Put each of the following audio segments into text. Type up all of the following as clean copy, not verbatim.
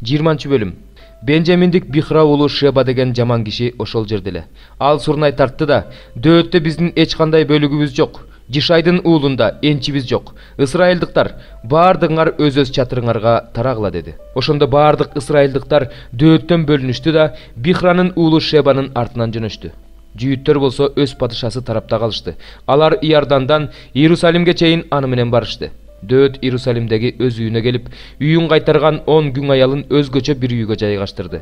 20 бөлүм. Бенжаминдик Бихра уулу Шеба деген жаман киши ошол жерде эле. Ал сурнай тартты да: "Дөөттө биздин эч кандай бөлүгүбүз жок. Жишайдын уулунда энчибиз жок. Ысрайылдыктар, баардыгыңар өз чатырыңарга тарагыла" деди. Ошондо баардык ысрайылдыктар дөөттөн бөлүнүштү да Бихранын уулу Шебанын артынан жөнөштү. Жүйүттөр болсо өз падышасы тарапта калышты. Алар Иордандан Иерусалимге чейин аны менен барышты. Дөөт Иерусалимдеги өз үйүнө келип, үйүн кайтарган 10 күн аялын өзгөчө бир үйгө жайгаштырды.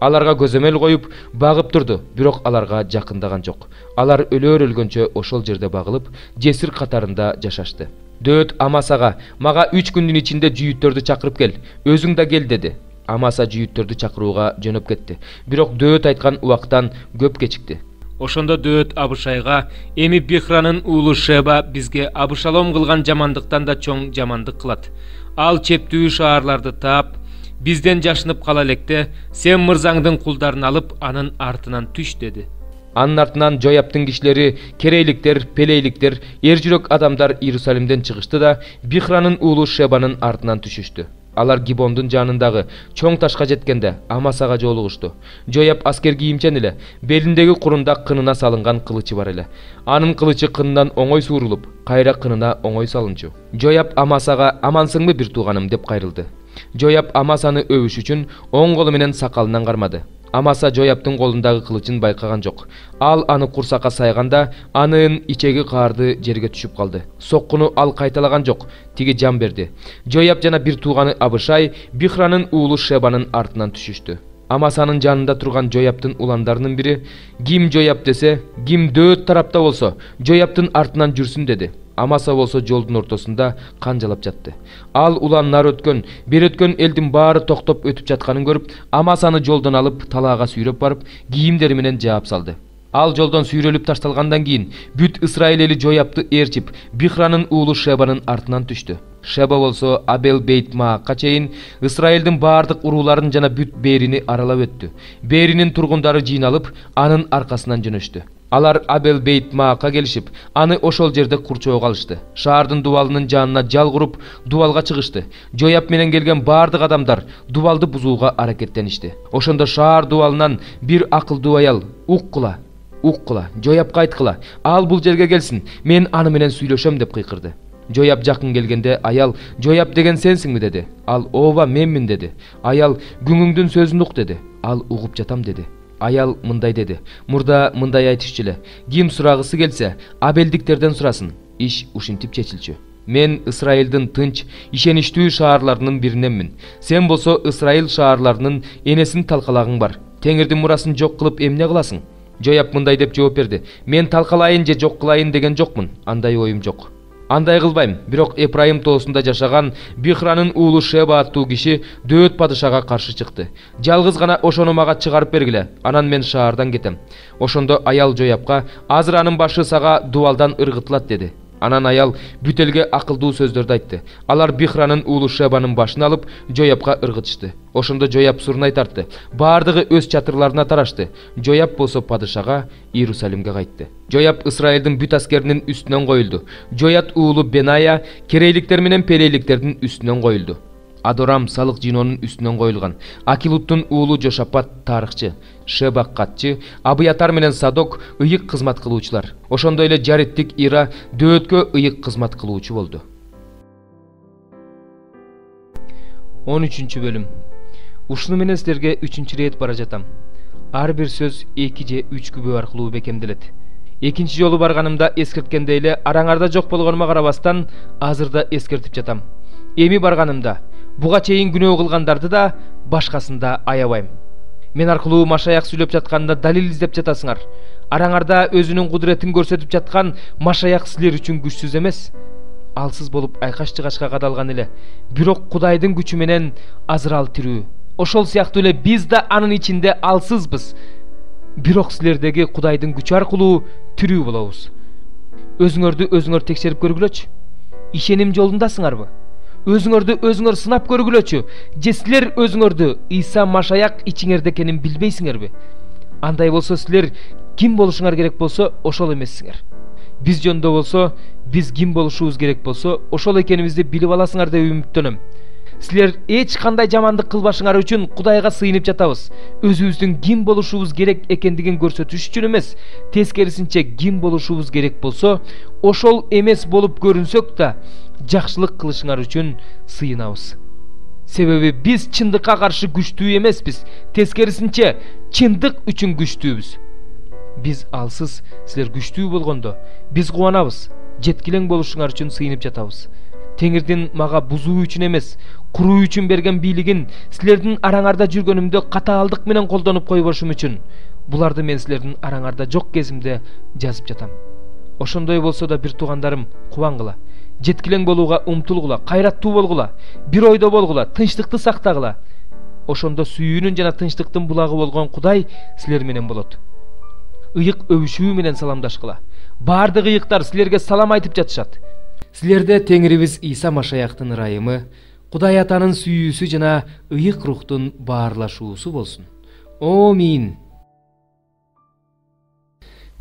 Аларга көзөмөл коюп, багып турду, бирок аларга жакындаган жок. Алар өлгөнчө ошол жерде багылып, жесир катарында жашашты. Дөөт Амасага: "Мага 3 күндүн ичинде жүйүттөрдү чакырып кел, өзүң да кел" деди. Амаса жүйүттөрдү чакырууга жөнөп кетти. Бирок Дөөт айткан убактан көп кечикти. Ошондо Дөөт Абышайга: "Эми Бихранын уулу Шеба бизге Абышалом кылган жамандыктан да чоң жамандык кылат. Ал чептүү шаарларды таап, бизден жашынып кала электе, сен мырзаңдын кулдарын алып, анын артынан түш" деди. Анын артынан Жояптын кишилери, керейликтер, пелейликтер, эр жүрөк адамдар Иерусалимден чыгышты да Бихранын уулу Шебанын артынан түшүштү. Алар Гибондун жанындагы чоң ташка жеткенде Амасага жолугушту. Жояп аскер кийимчен эле, белиндеги курунда кынына салынган кылычы бар эле. Анын кылычы кынынан оңой суурулуп, кайра кынына оңой салынчу. Жояп Амасага: "Амансыңбы бир тууганым?" деп кайрылды. Жояп Амасаны өвүш үчүн оң колу менен сакалынан кармады. Амаса Жояптын колундагы кылычын байкаган жок. Ал аны курсакка сайганда, анын ичеги каарды жерге түшүп калды. Соккуну ал кайталаган жок, тиги жан берди. Жояп жана бир тууганы Абышай Бихранын уулу Шебанын артынан түшүштү. Амасанын жанында турган Жояптын уландарынын бири: "Ким Жояп десе, ким Дөөт тарапта болсо, Жояптын артынан жүрсүн" деди. Амаса болсо жолдун ортосунда канжалап жатты. Ал улан нар өткөн, бер өткөн элдин баары токтоп өтүп жатканын көрүп, Амасаны жолдон алып, талаага сүйрөп барып, кийимдери менен жаап салды. Ал жолдон сүйрөлүп ташталгандан кийин бүт Исраил эли Жояпты ээрчип, Бихранын уулу Шебанын артынан түштү. Шеба болсо Абел Бейт Маакка чейин Исраилдин баардык урууларын жана бүт Берини аралап өттү. Беринин тургундары жыйналып, анын аркасынан жөнөштү. Алар Абел Бейт Маакка келишип, аны ошол жерде курчоого алышты. Шаардын дубалынын жанына жал куруп, дубалга чыгышты. Жояп менен келген баардык адамдар дубалды бузууга аракеттеништи. Ошондо шаар дубалынан бир акылдуу аял: "Уккула, уккула, Жояпка айткыла, ал бул жерге келсин, мен аны менен сүйлөшөм" деп кыйкырды. Жояп жакын келгенде аял: "Жояп деген сенсиңби?" деди. Ал: "Ооба, менмин" деди. Аял: "Күңүңдүн сөзүн ук" деди. Ал: "Угуп жатам" деди. Аял мындай деди: "Мурда мындай айтышчу эле, ким сурагысы келсе, Абелдиктерден сурасын, иш ушинтип чечилчү. Мен Исраилдин тынч, ишеничтүү шаарларынын бириненмин. Сен болсо Исраил шаарларынын энесин талкалагың бар. Теңирдин мурасын жок кылып эмне кыласың?" Жояп мындай деп жооп берди: "Мен талкалайын же жок кылайын деген жокмун. Андай оюм жок. Андай кылбайм. Бирок Эпрайым тоосунда жашаган Бихранын уулу Шеба аттуу киши Дөөт падышага каршы чыкты. Жалгыз гана ошону мага чыгарып бергиле, анан мен шаардан кетем." Ошондо аял Жояпка: "Азыр анын башы сага дубалдан ыргытылат" деди. Анан аял бүт элге акылдуу сөздөрдү айтты. Алар Бихранын уулу Шебанын башын алып Жояпка ыргытышты. Ошондо Жояп сурнай тартты. Баардыгы өз чатырларына тарашты. Жояп болсо падышага Иерусалимге кайтты. Жояп Исраилдин бүт аскеринин үстүнөн коюлду. Жоят уулу Беная керейликтер менен пелейликтердин үстүнөн коюлду. Адорам салык жинонун үстүнөн коюлган. Акилуттун уулу Жошапат тарыхчы, Шебак катчы, Абыятар менен Садок ыйык кызмат кылуучулар. Ошондой эле Жариттик Ира Дөөткө ыйык кызмат кылуучу болду. 13-бөлүм. Ушуну менен силерге 3-чү ирет бара жатам. Ар бир сөз 2 же 3 күбө аркылуу бекемделет. Экинчи жолу барганымда эскерткендей эле араңарда жок болгонума карабастан азыр да эскертип жатам. Эми барганымда буга чейин күнөө кылгандарды да башкасын да аябайм. Мен аркылуу Машаяк сүйлөп жатканда далил издеп жатасыңар. Араңарда өзүнүн кудуретин көрсөтүп жаткан Машаяк силер үчүн күчсүз эмес, алсыз болуп айкаш жыгачка кадалган эле. Бирок Кудайдын күчү менен азыр ал тирүү. Ошол сыяктуу эле биз да анын ичинде алсызбыз. Бирок силердеги Кудайдын күчү аркылуу тирүү болобуз. Өзүңөр текшерип көргүлөчү. Ишеним жолундасыңарбы? Өзүңөр сынап көргүлөчү. Же силер өзүңөрдү Иса Машаяк ичиңерде экенин билбейсиңерби? Андай болсо силер ким болушуңар керек болсо ошол эмессиңер. Биз жөнүндө болсо, биз ким болушубуз керек болсо ошол экенибизди билип аласыңар деп үмүттөнөм. Силер эч кандай жамандык кылбашыңар үчүн Кудайга сыйынып жатабыз. Өзүбүздүн ким болушубуз керек экендигин көрсөтүш үчүн эмес, тескерисинче ким болушубуз керек болсо, ошол эмес болуп көрүнсөк да, жакшылык кылышыңар үчүн сыйынабыз. Себеби биз чындыкка каршы күчтүү эмеспиз, тескерисинче чындык үчүн күчтүүбүз. Биз алсыз, силер күчтүү болгондо, биз кубанабыз, жеткилең болушуңар үчүн сыйынып жатабыз. Теңирдин мага бузуу үчүн эмес, куруу үчүн берген бийлигин силердин араңарда жүргөнүмдө катаалдык менен колдонуп койбошум үчүн буларды мен силердин араңарда жок кезимде жазып жатам. Ошондой болсо да, бир туугандарым, кубангыла, жеткилең болууга умтулгула, кайраттуу болгула, бир ойдо болгула, тынчтыкты сактагыла. Ошондо сүйүүнүн жана тынчтыктын булагы болгон Кудай силер менен болот. Ыйык өбүшүү менен саламдашкыла. Бардык ыйыктар силерге салам айтып жатышат. Силерде Теңирибиз Иса Машаяктын ырайымы, Кудай Атанын сүйүүсү жана ыйык рухтун баарлашуусу болсун. Амин.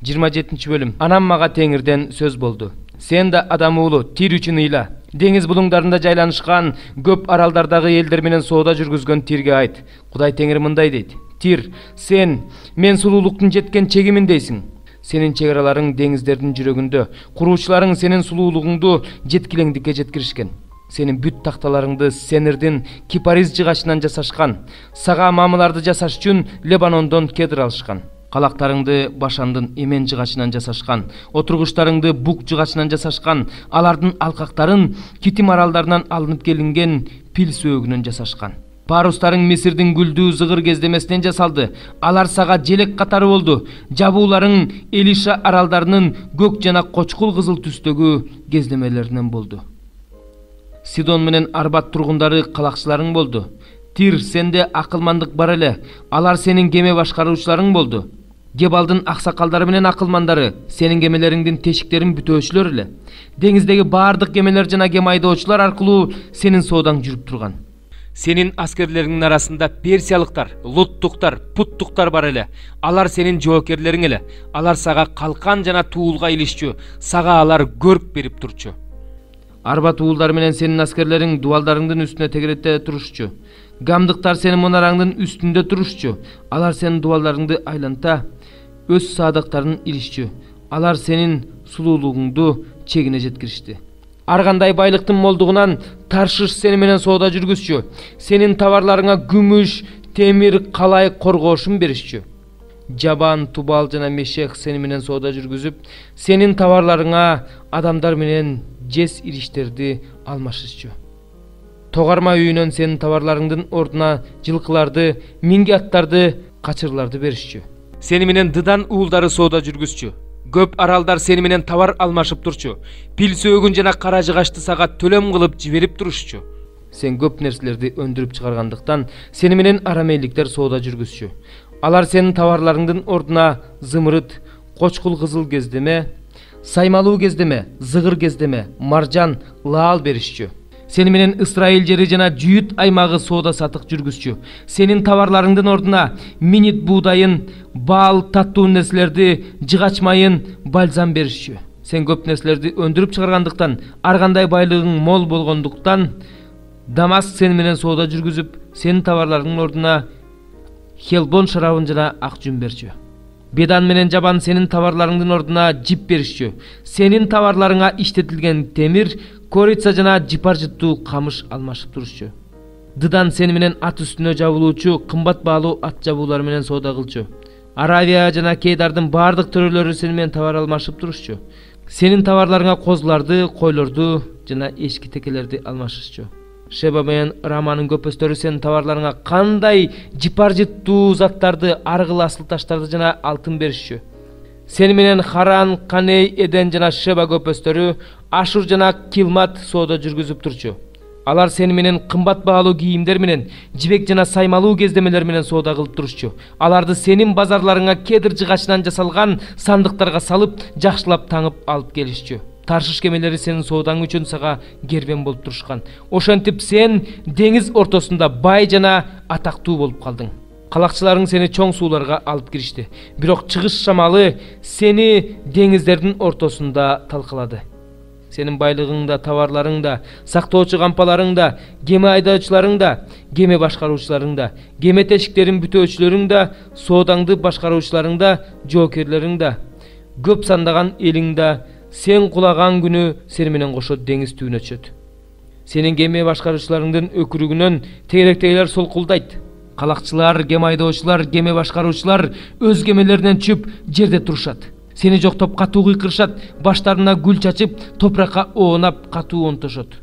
27 бөлүм. Анам мага Теңирден сөз болду. Сен да адам уулу, Тир үчүн ыйла. Деңиз булуңдарында жайланышкан көп аралдардагы элдер менен соода жүргүзгөн Тирге айт. Кудай Теңир мындай дейт: Тир, сен мен сулуулуктун жеткен чегимин дейсиң. Сенин чегераларың деңиздердин жүрөгүндө, куруучуларың сенин сулуулугуңду жеткилеңдикке жеткиришкен. Сенин бүт такталарыңды Сенирдин кипариз жыгачынан жасашкан. Сага мамыларды жасаш үчүн Лебанондон кедр алышкан. Калактарыңды Башандын эмен жыгачынан жасашкан. Отургучтарыңды бук жыгачынан жасашкан. Алардын алкактарын Китим аралдарынан алынып келинген пил сөөгүнөн жасашкан. Парустарың Мисирдин гүлдүү зыгыр кездемесинен жасалды. Алар сага желек катары болду. Жабууларың Элиша аралдарынын көк жана кочкул кызыл түстөгү кездемелеринен болду. Сидон менен Арбат тургундары калакчыларың болду. Тир, сенде акылмандык бар эле. Алар сенин кеме башкаруучуларың болду. Гебалдын аксакалдары менен акылмандары сенин кемелериңдин тешиктерин бүтөөчүлөр эле. Деңиздеги бардык кемелер жана кем айдоочулар аркылуу сенин соодаң жүрүп турган. Сенин аскерлериңдин арасында персиялыктар, луттуктар, путтуктар бар эле. Алар сенин жоокерлериң эле. Алар сага калкан жана туулга илишчү, сага алар көрк берип турчу. Арба туулдар менен сенин аскерлериң дубалдарыңдын үстүнө тегерете турушчу. Гамдыктар сенин мунараңдын үстүндө турушчу. Алар сенин дубалдарыңды айланта, өз саадактарын илишчү. Алар сенин сулуулугуңду чегине жеткиришти. Ар кандай байлыктын молдугунан Таршиш сени менен соода жүргүзчү. Сенин товарларыңа күмүш, темир, калай, коргоошун беришчү. Жабан, Тубал жана Мешех сени менен соода жүргүзүп, сенин товарларыңа адамдар менен жес ириштерди алмашышчу. Тогарма үйүнөн сенин товарларыңдын ордуна жылкыларды, минги аттарды, качырларды беришчү. Сени менен Дыдан уулдары соода жүргүзчү. Көп аралдар сени менен товар алмашып турчу. Пил сөөгүн жана кара жыгачты сага төлөм кылып жиберип турушчу. Сен көп нерселерди өндүрүп чыгаргандыктан сени менен арамейликтер соода жүргүзчү. Алар сенин товарларыңдын ордуна зымырыт, кочкул кызыл кездеме, саймалуу кездеме, зыгыр кездеме, маржан, лаал беришчү. Сени менен Ысрайыл жери жана Жүйүт аймагы соода сатык жүргүзчү. Сенин товарларыңдын ордуна минит буудайын, бал, таттуу нерселерди, жыгач майын, бальзам беришчү. Сен көп нерселерди өндүрүп чыгаргандыктан, ар кандай байлыгың мол болгондуктан, Дамаск сени менен соода жүргүзүп, сенин товарларыңдын ордуна Хелбон шарабын жана ак жүн берчү. Бедан менен Жабан сенин товарларыңдын ордуна жип беришчү. Сенин товарларыңа иштетилген темир, корица жана жипар-жыттуу камыш алмашып турушчу. Дыдан сени менен ат үстүнө жабылуучу, кымбат баалуу ат жабуулар менен соода кылчу. Аравия жана Кейдардын бардык төрөлөрү сени менен товар алмашып турушчу. Сенин товарларыңа козуларды, койлорду жана эшки текелерди алмашышчу. Шеба менен Раманын көпөстөрү сенин товарларыңа кандай жипар-жыттуу заттарды, аргыл асыл таштарды жана алтын беришчү. Сени менен Харан, Каней, Эден жана Шеба көпөстөрү, Ашур жана Килмат соода жүргүзүп турчу. Алар сени менен кымбат баалуу кийимдер менен, жибек жана саймалуу кездемелер менен соода кылып турушчу. Аларды сенин базарларыңа кедр жыгачынан жасалган сандыктарга салып, жакшылап таңып алып келишчү. Таршиш кемелери сенин соодаң үчүн сага кербен болуп турушкан. Ошентип сен деңиз ортосунда бай жана атактуу болуп калдың. Калакчыларың сени чоң сууларга алып киришти. Бирок чыгыш шамалы сени деңиздердин ортосунда талкалады. Сенин байлыгың да, товарларың да, сактоочу кампаларың да, кеме айдоочуларың да, кеме башкаруучуларың да, кеме тешиктерин бүтөөчүлөрүң да, соодаңды башкаруучуларың да, жоокерлериң да, көп сандаган элиң да, сен кулаган күнү сени менен кошо деңиз түбүнө түшөт. Сенин кеме башкаруучуларыңдын өкүрүгүнөн тегеректегилер солкулдайт. Калакчылар, кеме айдоочулар, кеме башкаруучулар өз кемелеринен түшүп жерде турушат. Сени жоктоп катуу кыйкырышат, баштарына гүл чачып, топуракка оонап катуу онтошот.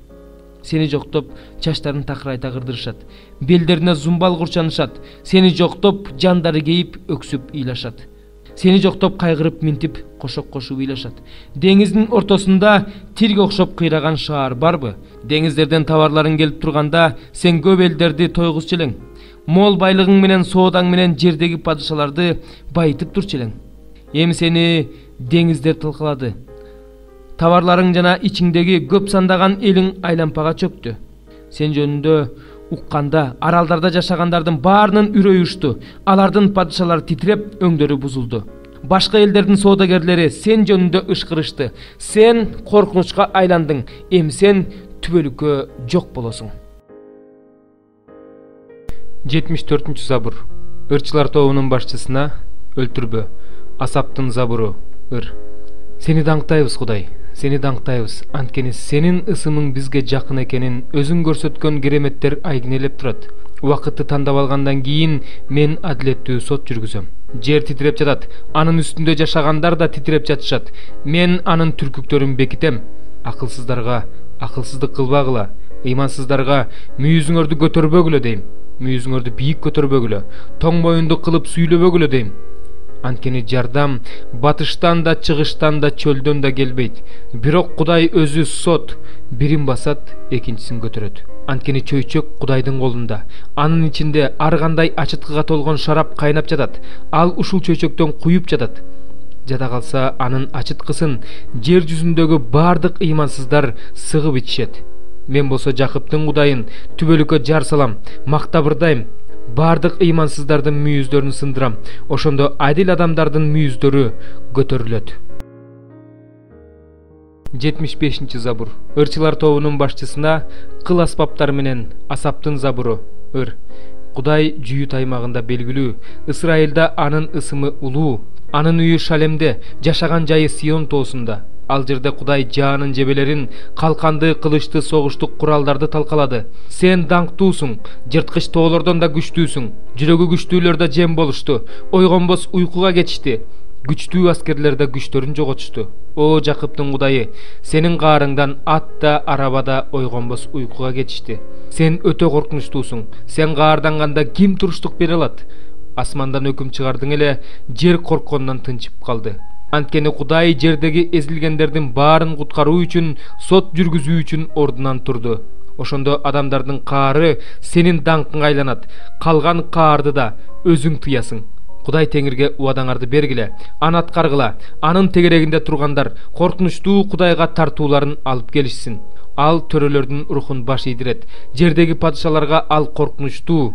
Сени жоктоп чачтарын такырайта кырдырышат, белдерине зумбал курчанышат. Сени жоктоп жандары кейип, өксүп ыйлашат. Сени жоктоп кайгырып минтип, кошок кошуп ыйлашат. Деңиздин ортосунда тирге окшоп кыйраган шаар барбы? Деңиздерден товарларың келип турганда, сен көп элдерди тойгузчу элең. Мол байлыгың менен, соодаң менен жердеги падышаларды байытып турчу элең. Эми сени деңиздер тылкалады. Товарларың жана ичиңдеги көп сандаган элиң айлампага чөктү. Сен жөнүндө укканда аралдарда жашагандардын баарынын үрөйү учту. Алардын падышалары титиреп, өңдөрү бузулду. Башка элдердин соодагерлери сен жөнүндө ышкырышты. Сен коркунучка айландың. Эми сен түбөлүккө жок болосуң. 74-чү забур. Ырчылар тобунун башчысына өлтүрбө. Асаптын забуру. Ыр. Сени даңктайбыз, Кудай. Сени даңктайбыз. Анткени сенин ысымың бизге жакын экенин өзүң көрсөткөн кереметтер айгинелеп турат. Убакытты тандап алгандан кийин мен адилеттүү сот жүргүзөм. Жер титиреп жатат. Анын үстүндө жашагандар да титиреп жатышат. Мен анын түркүктөрүн бекитем. Акылсыздарга акылсыздык кылбагыла. Ыймансыздарга мүйүзүңөрдү көтөрбөгүлө дейм. Мүйүзүңөрдү бийик көтөрбөгүлө. Тоң моюнду кылып сүйлөбөгүлө дейм. Анткени жардам батыштан да, чыгыштан да, чөлдөн да келбейт. Бирок Кудай өзү сот, бирин басат, экинчисин көтөрөт. Анткени чөйчөк Кудайдын колунда. Анын ичинде ар кандай ачыткыга толгон шарап кайнап жатат. Ал ушул чөйчөктөн куюп жатат. Жада калса анын ачыткысын жер жүзүндөгү бардык ыймансыздар сыгып ичишет. Мен болсо Жакыптын Кудайын түбөлүккө жар салам, мактабырдайм. Бардык ыймансыздардын мүйүздөрүн сындырам. Ошондо адил адамдардын мүйүздөрү көтөрүлөт. 75-чи забур. Ырчылар тобунун башчысына кыл аспаптар менен Асаптын забуру. Ыр. Кудай Жүйүт аймагында белгилүү. Исраилда анын ысымы улуу. Анын үйү Шалемде, жашаган жайы Сион тоосунда. Ал жерде Кудай жаанын жебелерин, калканды, кылычты, согуштук куралдарды талкалады. Сен даңктуусуң, жырткыч тоолордон да күчтүүсүң. Жүрөгү күчтүүлөр да жем болушту. Ойгонбос уйкуга кетишти. Күчтүү аскерлер да күчтөрүн жоготушту. О Жакыптын Кудайы, сенин каарыңдан ат да, араба да ойгонбос уйкуга кетишти. Сен өтө коркунучтуусуң. Сен каарданганда ким туруштук бере алат? Асмандан өкүм чыгардың эле, жер корккондон тынчып калды. Анткени Кудай жердеги эзилгендердин баарын куткаруу үчүн, сот жүргүзүү үчүн ордунан турду. Ошондо адамдардын каары сенин даңкыңа айланат. Калган каарды да өзүң тыясың. Кудай Теңирге убадаңарды бергиле, аны аткаргыла. Анын тегерегинде тургандар коркунучтуу Кудайга тартууларын алып келишсин. Ал төрөлөрдүн рухун баш ийдирет. Жердеги падышаларга ал коркунучтуу